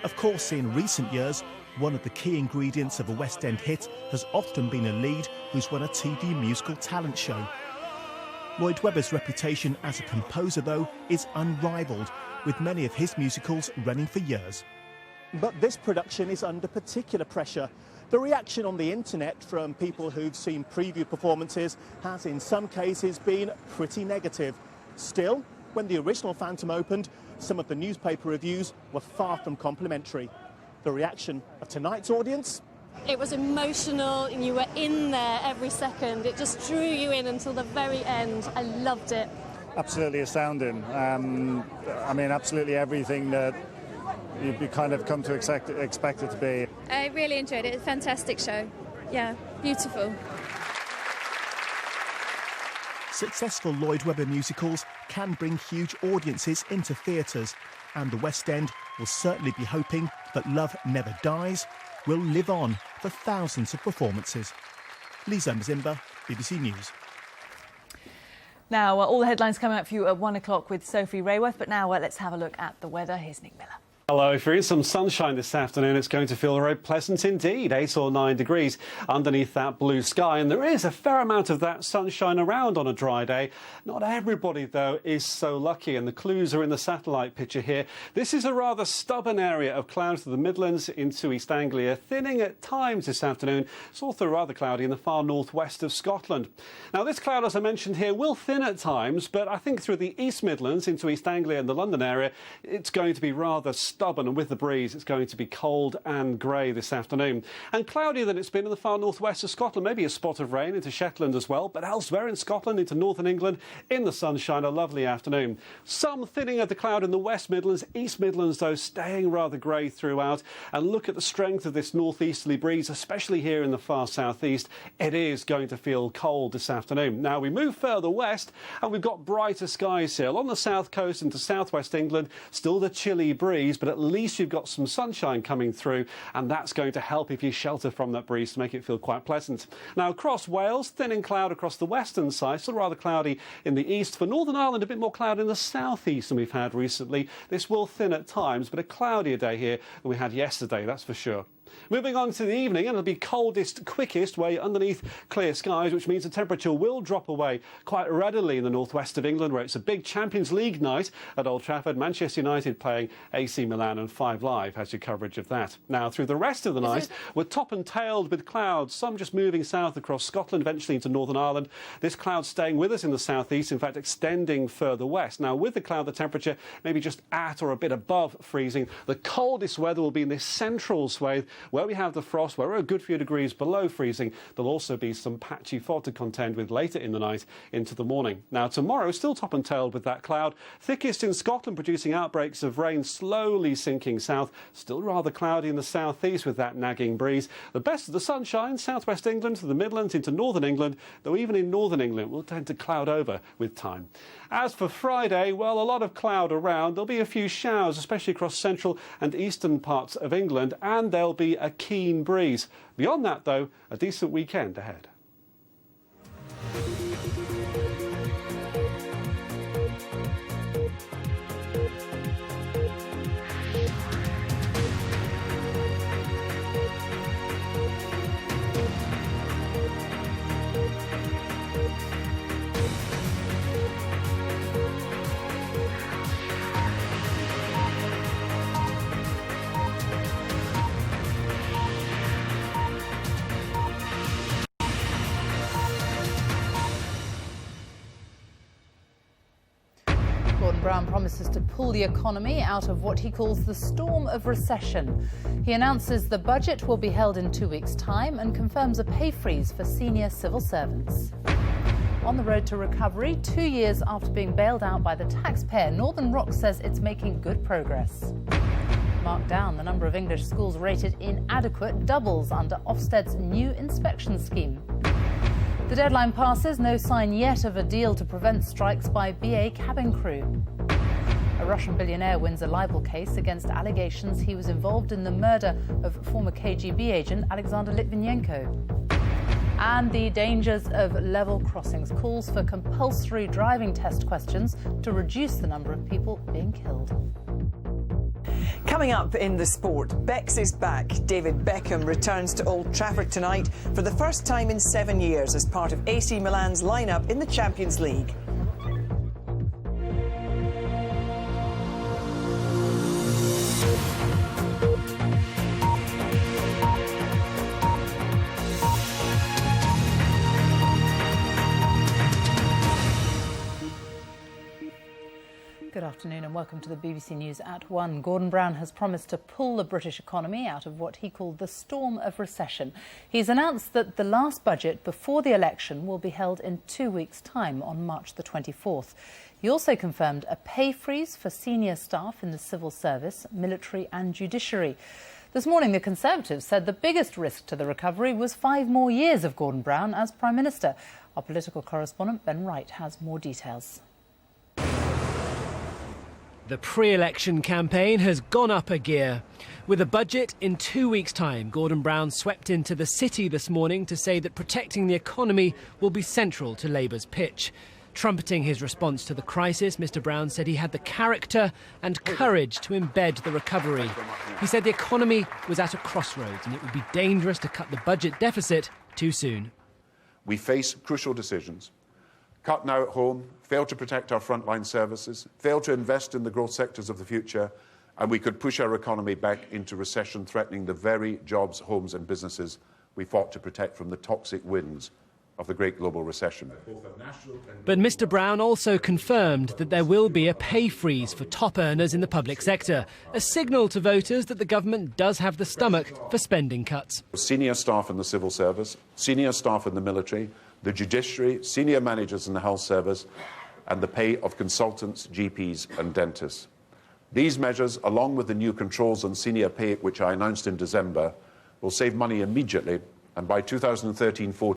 Of course, in recent years, one of the key ingredients of a West End hit has often been a lead who's won a TV musical talent show. Lloyd Webber's reputation as a composer, though, is unrivalled, with many of his musicals running for years. But this production is under particular pressure. The reaction on the internet from people who've seen preview performances has in some cases been pretty negative. Still, when the original Phantom opened, some of the newspaper reviews were far from complimentary. The reaction of tonight's audience? It was emotional and you were in there every second. It just drew you in until the very end. I loved it. Absolutely astounding. I mean, absolutely everything that you kind of come to expect it to be. I really enjoyed it. It's a fantastic show. Yeah, beautiful. Successful Lloyd Webber musicals can bring huge audiences into theatres, and the West End will certainly be hoping that Love Never Dies will live on for thousands of performances. Lisa Mzimba, BBC News. Now, all the headlines coming up for you at 1 o'clock with Sophie Raworth, but now let's have a look at the weather. Here's Nick Miller. Hello, if there is some sunshine this afternoon, it's going to feel very pleasant indeed, 8 or 9 degrees underneath that blue sky. And there is a fair amount of that sunshine around on a dry day. Not everybody, though, is so lucky, and the clues are in the satellite picture here. This is a rather stubborn area of clouds to the Midlands into East Anglia, thinning at times this afternoon. It's also rather cloudy in the far northwest of Scotland. Now, this cloud, as I mentioned here, will thin at times, but I think through the East Midlands into East Anglia and the London area, it's going to be rather stubborn, and with the breeze it's going to be cold and grey this afternoon, and cloudier than it's been in the far northwest of Scotland. Maybe a spot of rain into Shetland as well, but elsewhere in Scotland into northern England in the sunshine, a lovely afternoon. Some thinning of the cloud in the West Midlands. East Midlands, though, staying rather grey throughout. And look at the strength of this northeasterly breeze, especially here in the far southeast. It is going to feel cold this afternoon. Now we move further west and we've got brighter skies here on the south coast into southwest England. Still the chilly breeze, but at least you've got some sunshine coming through, and that's going to help if you shelter from that breeze to make it feel quite pleasant. Now across Wales, thinning cloud across the western side, still rather cloudy in the east. For Northern Ireland, a bit more cloud in the southeast than we've had recently. This will thin at times, but a cloudier day here than we had yesterday, that's for sure. Moving on to the evening, and it'll be coldest, quickest way underneath clear skies, which means the temperature will drop away quite readily in the northwest of England, where it's a big Champions League night at Old Trafford. Manchester United playing AC Milan, and 5 Live has your coverage of that. Now, through the rest of the night, we're top and tailed with clouds, some just moving south across Scotland, eventually into Northern Ireland. This cloud staying with us in the southeast, in fact, extending further west. Now, with the cloud, the temperature maybe just at or a bit above freezing. The coldest weather will be in this central swathe, where we have the frost, where we're a good few degrees below freezing. There'll also be some patchy fog to contend with later in the night into the morning. Now tomorrow, still top and tailed with that cloud. Thickest in Scotland, producing outbreaks of rain slowly sinking south. Still rather cloudy in the southeast with that nagging breeze. The best of the sunshine, southwest England to the Midlands into northern England, though even in northern England will tend to cloud over with time. As for Friday, well, a lot of cloud around. There'll be a few showers, especially across central and eastern parts of England, and there'll be a keen breeze. Beyond that, though, a decent weekend ahead. Brown promises to pull the economy out of what he calls the storm of recession. He announces the budget will be held in 2 weeks' time and confirms a pay freeze for senior civil servants. On the road to recovery, 2 years after being bailed out by the taxpayer, Northern Rock says it's making good progress. Marked down, the number of English schools rated inadequate doubles under Ofsted's new inspection scheme. The deadline passes, no sign yet of a deal to prevent strikes by BA cabin crew. A Russian billionaire wins a libel case against allegations he was involved in the murder of former KGB agent Alexander Litvinenko. And the dangers of level crossings, calls for compulsory driving test questions to reduce the number of people being killed. Coming up in the sport, Bex is back. David Beckham returns to Old Trafford tonight for the first time in 7 years as part of AC Milan's lineup in the Champions League. Good afternoon and welcome to the BBC News at 1. Gordon Brown has promised to pull the British economy out of what he called the storm of recession. He's announced that the last budget before the election will be held in 2 weeks' time on March the 24th. He also confirmed a pay freeze for senior staff in the civil service, military and judiciary. This morning, the Conservatives said the biggest risk to the recovery was 5 more years of Gordon Brown as Prime Minister. Our political correspondent Ben Wright has more details. The pre-election campaign has gone up a gear. With a budget in 2 weeks' time, Gordon Brown swept into the city this morning to say that protecting the economy will be central to Labour's pitch. Trumpeting his response to the crisis, Mr Brown said he had the character and courage to embed the recovery. He said the economy was at a crossroads and it would be dangerous to cut the budget deficit too soon. We face crucial decisions. Cut now at home, fail to protect our frontline services, fail to invest in the growth sectors of the future, and we could push our economy back into recession, threatening the very jobs, homes and businesses we fought to protect from the toxic winds of the great global recession. But Mr Brown also confirmed that there will be a pay freeze for top earners in the public sector, a signal to voters that the government does have the stomach for spending cuts. Senior staff in the civil service, senior staff in the military, the judiciary, senior managers in the health service, and the pay of consultants, GPs and dentists. These measures, along with the new controls on senior pay, which I announced in December, will save money immediately, and by 2013-14